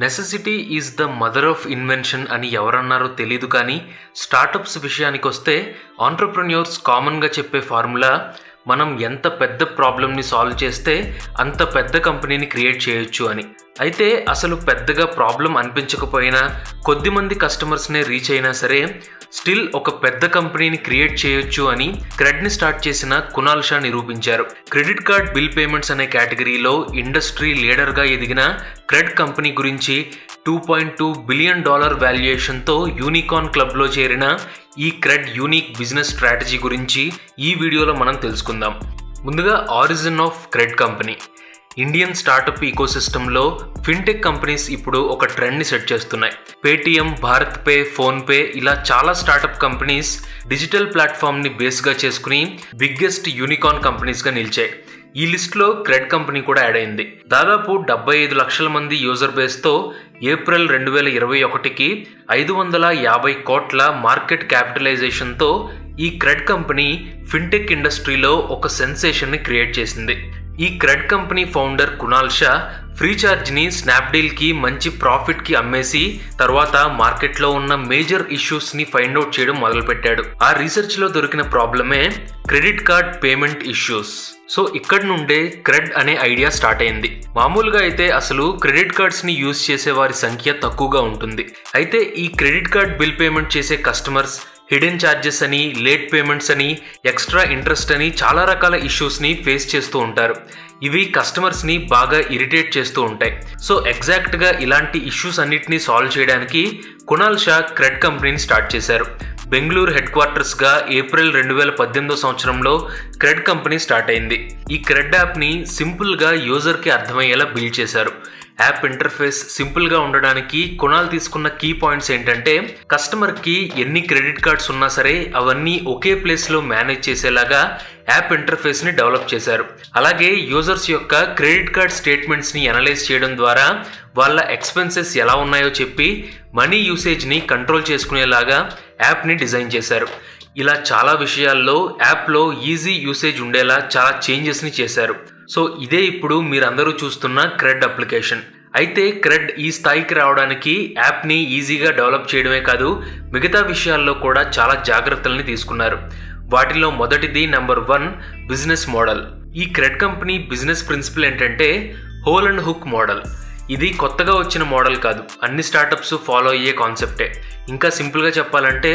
Necessity is the mother of invention అని ఎవరన్నారో తెలీదు, కానీ స్టార్టప్స్ విషయానికి వస్తే ఆంటర్ప్రెన్యూర్స్ కామన్గా చెప్పే ఫార్ములా మనం ఎంత పెద్ద ప్రాబ్లమ్ని సాల్వ్ చేస్తే అంత పెద్ద కంపెనీని క్రియేట్ చేయొచ్చు అని. అయితే అసలు పెద్దగా ప్రాబ్లం అనిపించకపోయినా కొద్దిమంది కస్టమర్స్నే రీచ్ అయినా సరే స్టిల్ ఒక పెద్ద కంపెనీని క్రియేట్ చేయొచ్చు అని క్రెడ్ని స్టార్ట్ చేసిన కునాల్ షా నిరూపించారు. క్రెడిట్ కార్డ్ బిల్ పేమెంట్స్ అనే కేటగిరీలో ఇండస్ట్రీ లీడర్గా ఎదిగిన క్రెడ్ కంపెనీ గురించి $2.2 బిలియన్ వాల్యుయేషన్తో యూనికార్న్ క్లబ్లో చేరిన ఈ క్రెడ్ యూనిక్ బిజినెస్ స్ట్రాటజీ గురించి ఈ వీడియోలో మనం తెలుసుకుందాం. ముందుగా origin of Cred company. Indian startup ఈకోసిస్టంలో ఫిన్టెక్ కంపెనీస్ ఇప్పుడు ఒక ట్రెండ్ని సెట్ చేస్తున్నాయి. పేటిఎం, భారత్ పే, ఫోన్పే ఇలా చాలా స్టార్టప్ కంపెనీస్ డిజిటల్ ప్లాట్ఫామ్ని బేస్గా చేసుకుని బిగ్గెస్ట్ యూనికార్న్ కంపెనీస్గా నిలిచాయి. ఈ లిస్ట్లో క్రెడ్ కంపెనీ కూడా యాడ్ అయింది. దాదాపు 75 లక్షల మంది యూజర్ బేస్తో ఏప్రిల్ 2021కి 550 కోట్ల మార్కెట్ క్యాపిటలైజేషన్తో ఈ క్రెడ్ కంపెనీ ఫిన్టెక్ ఇండస్ట్రీలో ఒక సెన్సేషన్ని క్రియేట్ చేసింది. ఈ Cred company founder Kunal Shah ఫ్రీచార్జ్ని స్నాప్డీల్కి మంచి ప్రాఫిట్కి అమ్మేసి తర్వాత మార్కెట్లో ఉన్న మేజర్ ఇష్యూస్ని ఫైండ్ అవుట్ చేయడం మొదలుపెట్టాడు. ఆ రీసెర్చ్లో దొరికిన ప్రాబ్లమే credit card payment issues. So ఇక్కడ నుండే క్రెడ్ అనే ఐడియా స్టార్ట్ అయింది. మామూలుగా అయితే అసలు క్రెడిట్ కార్డ్స్ని యూజ్ చేసే వారి సంఖ్య తక్కువగా ఉంటుంది. అయితే ఈ క్రెడిట్ కార్డ్ బిల్ పేమెంట్ చేసే కస్టమర్స్ హిడెన్ ఛార్జెస్ అని, లేట్ పేమెంట్స్ అని, ఎక్స్ట్రా ఇంట్రెస్ట్ అని చాలా రకాల ఇష్యూస్ని ఫేస్ చేస్తూ ఉంటారు. ఇవి కస్టమర్స్ని బాగా ఇరిటేట్ చేస్తూ ఉంటాయి. సో ఎగ్జాక్ట్గా ఇలాంటి ఇష్యూస్ అన్నిటినీ సాల్వ్ చేయడానికి కునాల్ షా క్రెడ్ కంపెనీని స్టార్ట్ చేశారు. బెంగళూరు హెడ్ క్వార్టర్స్గా ఏప్రిల్ 2018 సంవత్సరంలో క్రెడ్ కంపెనీ స్టార్ట్ అయింది. ఈ క్రెడ్ యాప్ని సింపుల్గా యూజర్కి అర్థమయ్యేలా బిల్డ్ చేశారు. యాప్ ఇంటర్ఫేస్ సింపుల్గా ఉండడానికి కునాల్ తీసుకున్న కీ పాయింట్స్ ఏంటంటే కస్టమర్కి ఎన్ని క్రెడిట్ కార్డ్స్ ఉన్నా సరే అవన్నీ ఒకే ప్లేస్లో మేనేజ్ చేసేలాగా యాప్ ఇంటర్ఫేస్ని డెవలప్ చేశారు. అలాగే యూజర్స్ యొక్క క్రెడిట్ కార్డ్ స్టేట్మెంట్స్ని అనలైజ్ చేయడం ద్వారా వాళ్ళ ఎక్స్పెన్సెస్ ఎలా ఉన్నాయో చెప్పి మనీ యూసేజ్ని కంట్రోల్ చేసుకునేలాగా యాప్ని డిజైన్ చేశారు. ఇలా చాలా విషయాల్లో యాప్లో ఈజీ యూసేజ్ ఉండేలా చాలా చేంజెస్ని చేశారు. సో ఇదే ఇప్పుడు మీరందరూ చూస్తున్న క్రెడ్ అప్లికేషన్. అయితే క్రెడ్ ఈ స్థాయికి రావడానికి యాప్ని ఈజీగా డెవలప్ చేయడమే కాదు మిగతా విషయాల్లో కూడా చాలా జాగ్రత్తల్ని తీసుకున్నారు. వాటిలో మొదటిది నెంబర్ 1 బిజినెస్ మోడల్. ఈ క్రెడ్ కంపెనీ బిజినెస్ ప్రిన్సిపల్ ఏంటంటే హోల్ అండ్ హుక్ మోడల్. ఇది కొత్తగా వచ్చిన మోడల్ కాదు, అన్ని స్టార్టప్స్ ఫాలో అయ్యే కాన్సెప్టే. ఇంకా సింపుల్గా చెప్పాలంటే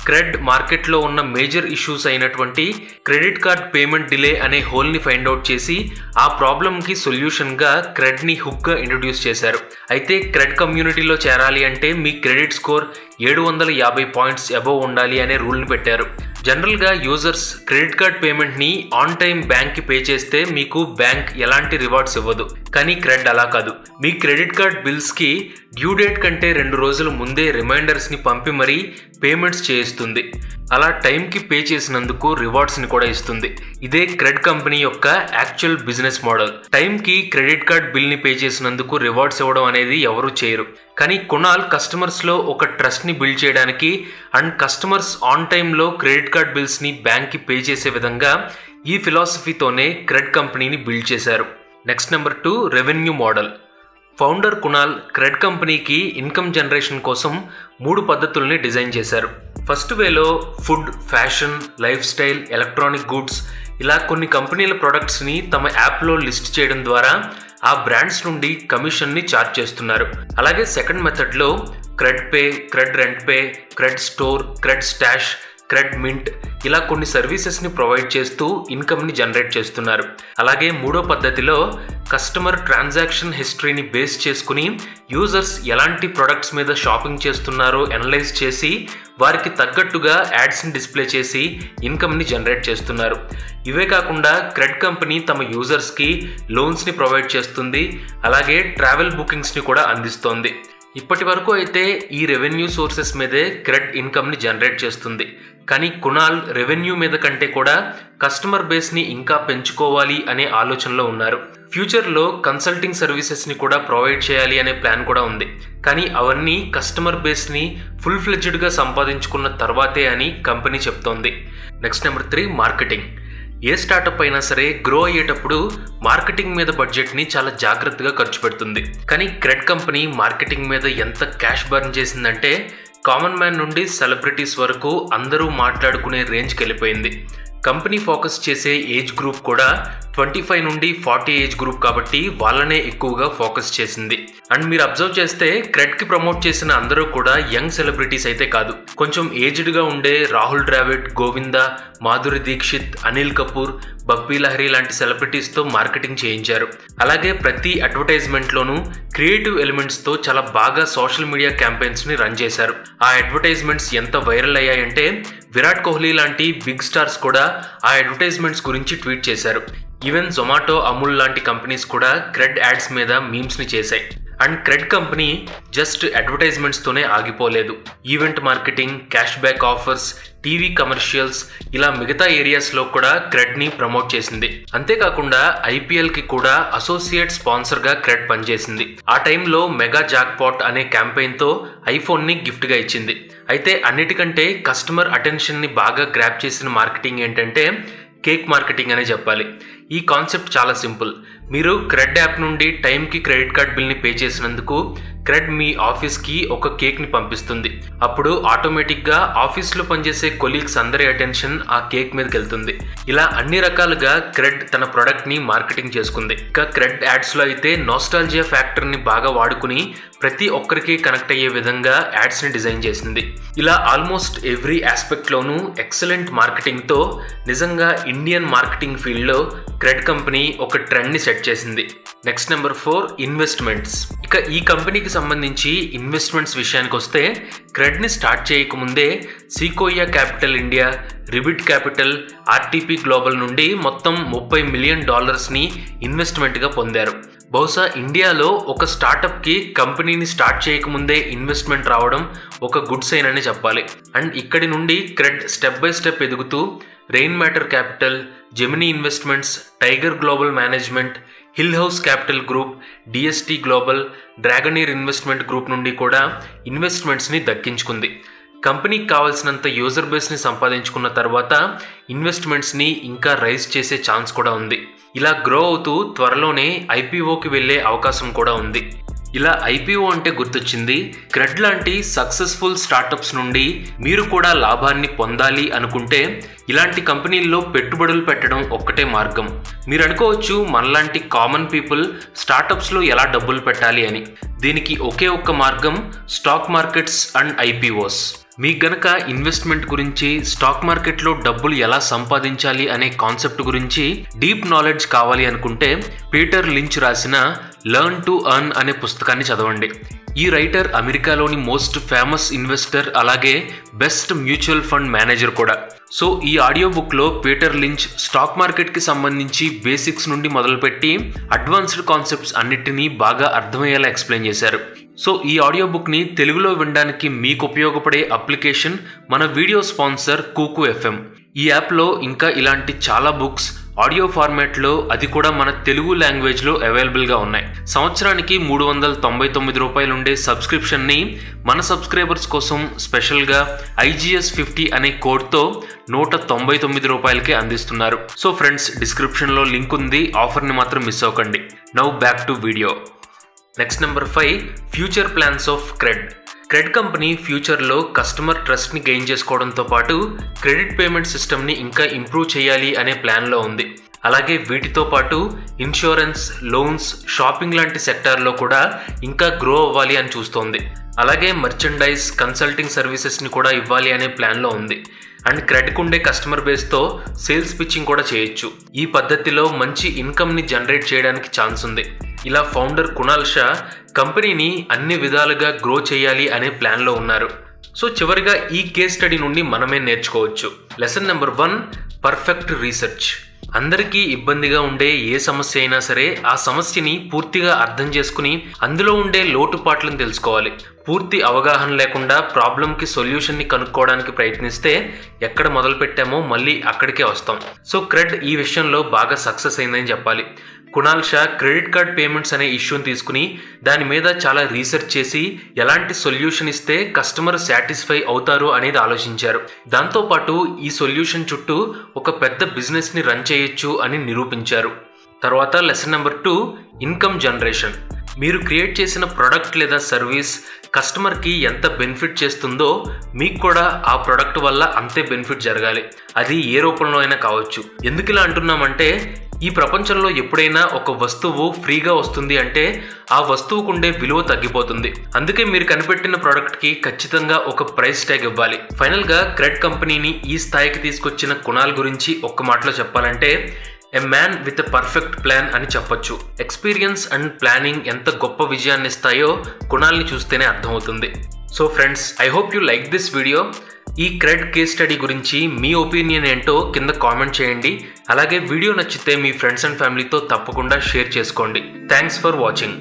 క్రెడ్ మార్కెట్లో ఉన్న మేజర్ ఇష్యూస్ అయినటువంటి క్రెడిట్ కార్డ్ పేమెంట్ డిలే అనే హోల్ని ఫైండ్ అవుట్ చేసి ఆ ప్రాబ్లంకి సొల్యూషన్గా క్రెడ్ని హుక్గా ఇంట్రొడ్యూస్ చేశారు. అయితే క్రెడ్ కమ్యూనిటీలో చేరాలి అంటే మీ క్రెడిట్ స్కోర్ 750 పాయింట్స్ అబవ్ ఉండాలి అనే రూల్ని పెట్టారు. జనరల్గా యూజర్స్ క్రెడిట్ కార్డ్ పేమెంట్ని ఆన్ టైం బ్యాంక్కి పే చేస్తే మీకు బ్యాంక్ ఎలాంటి రివార్డ్స్ ఇవ్వదు. కానీ క్రెడ్ అలా కాదు. మీ క్రెడిట్ కార్డ్ బిల్స్కి డ్యూ డేట్ కంటే 2 రోజుల ముందే రిమైండర్స్ని పంపి మరీ పేమెంట్స్ చేయిస్తుంది. అలా టైంకి పే చేసినందుకు రివార్డ్స్ని కూడా ఇస్తుంది. ఇదే క్రెడ్ కంపెనీ యొక్క యాక్చువల్ బిజినెస్ మోడల్. టైంకి క్రెడిట్ కార్డ్ బిల్ని పే చేసినందుకు రివార్డ్స్ ఇవ్వడం అనేది ఎవరూ చేయరు. కానీ కునాల్ కస్టమర్స్లో ఒక ట్రస్ట్ని బిల్డ్ చేయడానికి అండ్ కస్టమర్స్ ఆన్ టైంలో క్రెడిట్ కార్డ్ బిల్స్ని బ్యాంక్కి పే చేసే విధంగా ఈ ఫిలాసఫీతోనే క్రెడ్ కంపెనీని బిల్డ్ చేశారు. Next number 2 revenue model. Founder Kunal cred కంపెనీకి ఇన్కమ్ జనరేషన్ కోసం 3 పద్ధతుల్ని డిజైన్ చేశారు. ఫస్ట్ వేలో food, fashion, life style, electronic goods ఇలా కొన్ని కంపెనీల ప్రొడక్ట్స్ని తమ యాప్లో లిస్ట్ చేయడం ద్వారా ఆ బ్రాండ్స్ నుండి కమిషన్ని ఛార్జ్ చేస్తున్నారు. అలాగే సెకండ్ మెథడ్లో cred pay, cred rent pay, cred store, cred stash, cred mint ఇలా కొన్ని సర్వీసెస్ని ప్రొవైడ్ చేస్తూ ఇన్కమ్ని జనరేట్ చేస్తున్నారు. అలాగే మూడో పద్ధతిలో కస్టమర్ ట్రాన్సాక్షన్ హిస్టరీని బేస్ చేసుకుని యూజర్స్ ఎలాంటి ప్రొడక్ట్స్ మీద షాపింగ్ చేస్తున్నారో అనలైజ్ చేసి వారికి తగ్గట్టుగా యాడ్స్ని డిస్ప్లే చేసి ఇన్కమ్ని జనరేట్ చేస్తున్నారు. ఇవే కాకుండా క్రెడ్ కంపెనీ తమ యూజర్స్కి లోన్స్ని ప్రొవైడ్ చేస్తుంది. అలాగే ట్రావెల్ బుకింగ్స్ని కూడా అందిస్తోంది. ఇప్పటి వరకు అయితే ఈ రెవెన్యూ సోర్సెస్ మీదే క్రెడ్ ఇన్కమ్ని జనరేట్ చేస్తుంది. కానీ కునాల్ రెవెన్యూ మీద కంటే కూడా కస్టమర్ బేస్ని ఇంకా పెంచుకోవాలి అనే ఆలోచనలో ఉన్నారు. ఫ్యూచర్లో కన్సల్టింగ్ సర్వీసెస్ని కూడా ప్రొవైడ్ చేయాలి అనే ప్లాన్ కూడా ఉంది. కానీ అవన్నీ కస్టమర్ బేస్ని ఫుల్ ఫ్లెడ్జ్డ్గా సంపాదించుకున్న తర్వాతే అని కంపెనీ చెప్తోంది. Next number 3 marketing. ఏ స్టార్టప్ అయినా సరే గ్రో అయ్యేటప్పుడు మార్కెటింగ్ మీద బడ్జెట్ని చాలా జాగ్రత్తగా ఖర్చు పెడుతుంది. కానీ క్రెడ్ కంపెనీ మార్కెటింగ్ మీద ఎంత క్యాష్ బర్న్ చేసిందంటే కామన్ మ్యాన్ నుండి సెలబ్రిటీస్ వరకు అందరూ మాట్లాడుకునే రేంజ్కి వెళ్ళిపోయింది. కంపెనీ ఫోకస్ చేసే ఏజ్ గ్రూప్ కూడా 25 నుండి 40 ఏజ్ గ్రూప్ కాబట్టి వాళ్ళనే ఎక్కువగా ఫోకస్ చేసింది. అండ్ మీరు అబ్జర్వ్ చేస్తే క్రెడ్కి ప్రమోట్ చేసిన అందరూ కూడా యంగ్ సెలబ్రిటీస్ అయితే కాదు. కొంచెం ఏజ్డ్గా ఉండే రాహుల్ ద్రావిడ్, గోవిందా, మాధురి దీక్షిత్, అనిల్ కపూర్, బప్పీ లహరి లాంటి సెలబ్రిటీస్తో మార్కెటింగ్ చేయించారు. అలాగే ప్రతి అడ్వర్టైజ్మెంట్లోనూ క్రియేటివ్ ఎలిమెంట్స్తో చాలా బాగా సోషల్ మీడియా క్యాంపెయిన్స్ని రన్ చేశారు. ఆ అడ్వర్టైజ్మెంట్స్ ఎంత వైరల్ అయ్యాయంటే విరాట్ కోహ్లీ లాంటి బిగ్ స్టార్స్ కూడా ఆ అడ్వర్టైజ్మెంట్స్ గురించి ట్వీట్ చేశారు. ఈవెన్ జొమాటో, అమూల్ లాంటి కంపెనీస్ కూడా క్రెడ్ యాడ్స్ మీద మీమ్స్ని చేశాయి. అండ్ క్రెడ్ కంపెనీ జస్ట్ అడ్వర్టైజ్మెంట్స్తోనే ఆగిపోలేదు. Event marketing, cash back offers, TV commercials ఇలా మిగతా ఏరియాస్లో కూడా క్రెడ్ని ప్రమోట్ చేసింది. అంతేకాకుండా ఐపీఎల్కి కూడా అసోసియేట్ స్పాన్సర్గా క్రెడ్ పనిచేసింది. ఆ టైంలో మెగా జాక్పాట్ అనే క్యాంపెయిన్తో ఐఫోన్ని గిఫ్ట్గా ఇచ్చింది. అయితే అన్నిటికంటే కస్టమర్ అటెన్షన్ని బాగా గ్రాప్ చేసిన మార్కెటింగ్ ఏంటంటే కేక్ మార్కెటింగ్ అనే చెప్పాలి. ఈ కాన్సెప్ట్ చాలా సింపుల్. మీరు క్రెడ్ యాప్ నుండి టైంకి క్రెడిట్ కార్డ్ బిల్ని పే చేసినందుకు క్రెడ్ మీ ఆఫీస్కి ఒక కేక్ని పంపిస్తుంది. అప్పుడు ఆటోమేటిక్గా ఆఫీస్లో పనిచేసే కొలీగ్స్ అందరి అటెన్షన్ ఆ కేక్ మీదకి వెళ్తుంది. ఇలా అన్ని రకాలుగా క్రెడ్ తన ప్రోడక్ట్ని మార్కెటింగ్ చేసుకుంది. ఇక క్రెడ్ యాడ్స్లో అయితే నోస్టాల్జియా ఫ్యాక్టర్ని బాగా వాడుకుని ప్రతి ఒక్కరికి కనెక్ట్ అయ్యే విధంగా యాడ్స్ని డిజైన్ చేసింది. ఇలా ఆల్మోస్ట్ ఎవ్రీ ఆస్పెక్ట్లోనూ ఎక్సలెంట్ మార్కెటింగ్తో నిజంగా ఇండియన్ మార్కెటింగ్ ఫీల్డ్లో క్రెడ్ కంపెనీ ఒక ట్రెండ్ని సెట్ చేసింది. Next number 4, investments. ఇక ఈ కంపెనీకి సంబంధించి ఇన్వెస్ట్మెంట్స్ విషయానికి వస్తే క్రెడ్ని స్టార్ట్ చేయకముందే Sequoia Capital India, Ribbit Capital, RTP Global నుండి మొత్తం $30 మిలియన్ ఇన్వెస్ట్మెంట్గా పొందారు. బహుశా ఇండియాలో ఒక స్టార్టప్కి కంపెనీని స్టార్ట్ చేయకముందే ఇన్వెస్ట్మెంట్ రావడం ఒక గుడ్ సైన్ అని చెప్పాలి. అండ్ ఇక్కడి నుండి క్రెడ్ స్టెప్ బై స్టెప్ ఎదుగుతూ Rainmatter Capital, Gemini Investments, Tiger Global Management, Hillhouse Capital Group, DST Global, Dragoneer Investment Group నుండి కూడా ఇన్వెస్ట్మెంట్స్ని దక్కించుకుంది. కంపెనీకి కావాల్సినంత యూజర్ బేస్ని సంపాదించుకున్న తర్వాత ఇన్వెస్ట్మెంట్స్ని ఇంకా రైజ్ చేసే ఛాన్స్ కూడా ఉంది. ఇలా గ్రో అవుతూ త్వరలోనే ఐపీఓకి వెళ్ళే అవకాశం కూడా ఉంది. ఇలా ఐపీఓ అంటే గుర్తొచ్చింది, క్రెడ్ లాంటి సక్సెస్ఫుల్ స్టార్టప్స్ నుండి మీరు కూడా లాభాన్ని పొందాలి అనుకుంటే ఇలాంటి కంపెనీల్లో పెట్టుబడులు పెట్టడం ఒక్కటే మార్గం. మీరు అనుకోవచ్చు మనలాంటి కామన్ పీపుల్ స్టార్టప్స్లో ఎలా డబ్బులు పెట్టాలి అని. దీనికి ఒకే ఒక్క మార్గం స్టాక్ మార్కెట్స్ అండ్ ఐపీఓస్. మీకు గనక ఇన్వెస్ట్మెంట్ గురించి, స్టాక్ మార్కెట్లో డబ్బులు ఎలా సంపాదించాలి అనే కాన్సెప్ట్ గురించి డీప్ నాలెడ్జ్ కావాలి అనుకుంటే పీటర్ లించ్ రాసిన లెర్న్ టు ఎర్న్ అనే పుస్తకాన్ని చదవండి. ఈ రైటర్ అమెరికాలోని మోస్ట్ ఫేమస్ ఇన్వెస్టర్, అలాగే బెస్ట్ మ్యూచువల్ ఫండ్ మేనేజర్ కూడా. సో ఈ ఆడియో బుక్లో పీటర్ లించ్ స్టాక్ మార్కెట్కి సంబంధించి బేసిక్స్ నుండి మొదలుపెట్టి అడ్వాన్స్డ్ కాన్సెప్ట్స్ అన్నిటినీ బాగా అర్థమయ్యేలా ఎక్స్ప్లెయిన్ చేశారు. సో ఈ ఆడియో బుక్ని తెలుగులో వినడానికి మీకు ఉపయోగపడే అప్లికేషన్ మన వీడియో స్పాన్సర్ కూకు ఎఫ్ఎం. ఈ యాప్లో ఇంకా ఇలాంటి చాలా బుక్స్ ఆడియో ఫార్మాట్లో, అది కూడా మన తెలుగు లాంగ్వేజ్లో అవైలబుల్గా ఉన్నాయి. సంవత్సరానికి $399 ఉండే సబ్స్క్రిప్షన్ని మన సబ్స్క్రైబర్స్ కోసం స్పెషల్గా IGS50 అనే కోడ్తో $199కే అందిస్తున్నారు. సో ఫ్రెండ్స్, డిస్క్రిప్షన్లో లింక్ ఉంది, ఆఫర్ని మాత్రం మిస్ అవ్వకండి. Now back to video. Next number 5, future plans of cred. Cred company ఫ్యూచర్లో కస్టమర్ ట్రస్ట్ని గెయిన్ చేసుకోవడంతో పాటు క్రెడిట్ పేమెంట్ సిస్టమ్ని ఇంకా ఇంప్రూవ్ చేయాలి అనే ప్లాన్లో ఉంది. అలాగే వీటితో పాటు ఇన్సూరెన్స్, లోన్స్, షాపింగ్ లాంటి సెక్టార్లో కూడా ఇంకా గ్రో అవ్వాలి అని చూస్తోంది. అలాగే మర్చెండైజ్, కన్సల్టింగ్ సర్వీసెస్ని కూడా ఇవ్వాలి అనే ప్లాన్లో ఉంది. అండ్ క్రెడ్కి ఉండే కస్టమర్ బేస్తో సేల్స్ పిచ్చింగ్ కూడా చేయొచ్చు. ఈ పద్ధతిలో మంచి ఇన్కమ్ని జనరేట్ చేయడానికి ఛాన్స్ ఉంది. ఇలా ఫౌండర్ కునాల్ షా కంపెనీని అన్ని విధాలుగా గ్రో చేయాలి అనే ప్లాన్లో ఉన్నారు. సో చివరిగా ఈ కేస్ స్టడీ నుండి మనమే నేర్చుకోవచ్చు. Lesson number 1, perfect research. అందరికీ ఇబ్బందిగా ఉండే ఏ సమస్య అయినా సరే ఆ సమస్యని పూర్తిగా అర్థం చేసుకుని అందులో ఉండే లోటుపాట్లను తెలుసుకోవాలి. పూర్తి అవగాహన లేకుండా ప్రాబ్లంకి సొల్యూషన్ని కనుక్కోవడానికి ప్రయత్నిస్తే ఎక్కడ మొదలు పెట్టామో మళ్ళీ అక్కడికే వస్తాం. సో క్రెడ్ ఈ విషయంలో బాగా సక్సెస్ అయిందని చెప్పాలి. Kunal Shah credit card payments అనే ఇష్యూని తీసుకుని దాని మీద చాలా రీసెర్చ్ చేసి ఎలాంటి సొల్యూషన్ ఇస్తే కస్టమర్ సాటిస్ఫై అవుతారు అనేది ఆలోచించారు. దాంతోపాటు ఈ సొల్యూషన్ చుట్టూ ఒక పెద్ద బిజినెస్ని రన్ చేయొచ్చు అని నిరూపించారు. తర్వాత లెసన్ నెంబర్ 2, ఇన్కమ్ జనరేషన్. మీరు క్రియేట్ చేసిన ప్రోడక్ట్ లేదా సర్వీస్ కస్టమర్కి ఎంత బెనిఫిట్ చేస్తుందో మీకు కూడా ఆ ప్రోడక్ట్ వల్ల అంతే బెనిఫిట్ జరగాలి. అది ఏ రూపంలో అయినా కావచ్చు. ఎందుకు ఇలా అంటున్నామంటే ఈ ప్రపంచంలో ఎప్పుడైనా ఒక వస్తువు ఫ్రీగా వస్తుంది అంటే ఆ వస్తువుకు ఉండే విలువ తగ్గిపోతుంది. అందుకే మీరు కనిపెట్టిన ప్రోడక్ట్కి ఖచ్చితంగా ఒక ప్రైస్ ట్యాగ్ ఇవ్వాలి. ఫైనల్గా క్రెడ్ కంపెనీని ఈ స్థాయికి తీసుకొచ్చిన కునాల్ గురించి ఒక్క మాటలో చెప్పాలంటే a man with a perfect plan అని చెప్పొచ్చు. ఎక్స్పీరియన్స్ అండ్ ప్లానింగ్ ఎంత గొప్ప విజయాన్ని ఇస్తాయో కునాల్ని చూస్తేనే అర్థమవుతుంది. So friends, I hope you like this video. ఈ క్రెడ్ కేస్ స్టడీ గురించి మీ ఒపీనియన్ ఏంటో కింద కామెంట్ చేయండి. అలాగే వీడియో నచ్చితే మీ ఫ్రెండ్స్ అండ్ ఫ్యామిలీతో తప్పకుండా షేర్ చేసుకోండి. Thanks for watching.